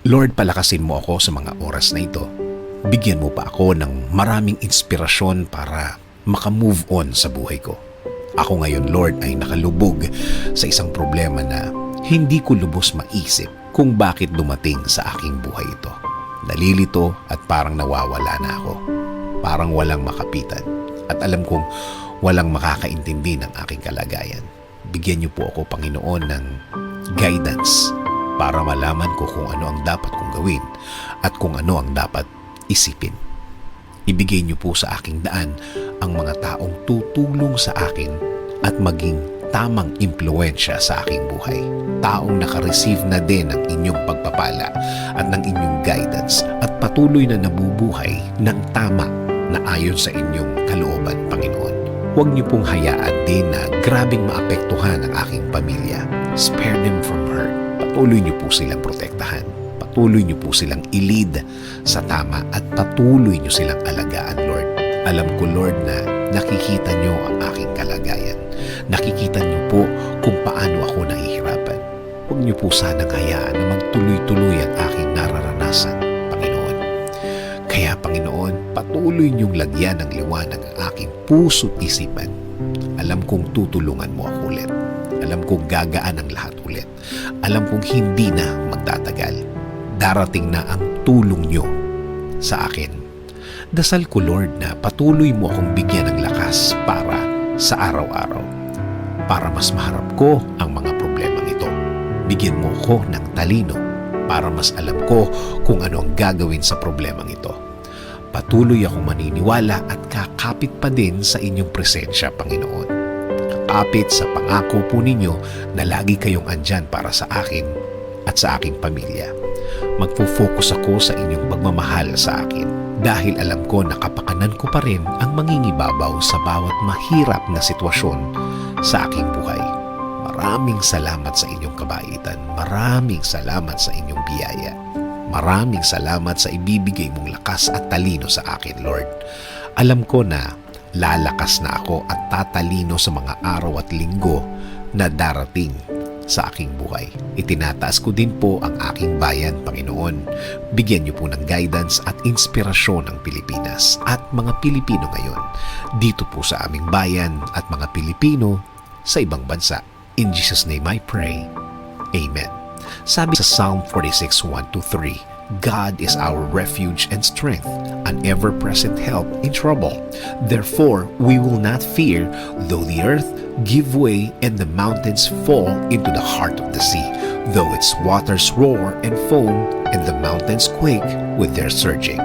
Lord, palakasin mo ako sa mga oras na ito. Bigyan mo pa ako ng maraming inspirasyon para makamove on sa buhay ko. Ako ngayon, Lord, ay nakalubog sa isang problema na hindi ko lubos maisip kung bakit dumating sa aking buhay ito. Nalilito at parang nawawala na ako. Parang walang makapitan. At alam kong walang makakaintindi ng aking kalagayan. Bigyan niyo po ako, Panginoon, ng guidance para malaman ko kung ano ang dapat kong gawin at kung ano ang dapat isipin. Ibigay niyo po sa aking daan ang mga taong tutulong sa akin at maging tamang impluensya sa aking buhay. Taong nakareceive na din ng inyong pagpapala at ng inyong guidance at patuloy na nabubuhay ng tama na ayon sa inyong kalooban, Panginoon. Huwag niyo pong hayaan din na grabing maapektuhan ang aking pamilya. Spare them from hurt. Patuloy niyo po silang protektahan. Patuloy niyo po silang i-lead sa tama at patuloy niyo silang alagaan, Lord. Alam ko, Lord, na nakikita niyo ang aking kalagayan. Nakikita niyo po kung paano ako nahihirapan. Huwag niyo po sanang hayaan na magtuloy-tuloy ang aking nararanasan, Panginoon. Kaya, Panginoon, patuloy niyong lagyan ng liwanag ang aking puso't isipan. Alam kong tutulungan mo ako ulit. Alam kong gagaan ang lahat ulit. Alam kong hindi na magtatagal. Darating na ang tulong niyo sa akin. Dasal ko, Lord, na patuloy mo akong bigyan ng lakas para sa araw-araw. Para mas maharap ko ang mga problemang ito. Bigyan mo ko ng talino para mas alam ko kung ano ang gagawin sa problemang ito. Patuloy akong maniniwala at kakapit pa din sa inyong presensya, Panginoon. Kakapit sa pangako po ninyo na lagi kayong andyan para sa akin at sa aking pamilya. Magpo-focus ako sa inyong pagmamahal sa akin dahil alam ko na kapakanan ko pa rin ang mangingibabaw sa bawat mahirap na sitwasyon sa aking buhay. Maraming salamat sa inyong kabaitan. Maraming salamat sa inyong biyaya. Maraming salamat sa ibibigay mong lakas at talino sa akin, Lord. Alam ko na lalakas na ako at tatalino sa mga araw at linggo na darating sa aking buhay. Itinataas ko din po ang aking bayan, Panginoon. Bigyan niyo po ng guidance at inspirasyon ang Pilipinas at mga Pilipino ngayon dito po sa aming bayan at mga Pilipino sa ibang bansa. In Jesus' name I pray. Amen. Sabi sa Psalm 46:1-3, God is our refuge and strength, an ever-present help in trouble. Therefore, we will not fear, though the earth give way and the mountains fall into the heart of the sea, though its waters roar and foam and the mountains quake with their surging.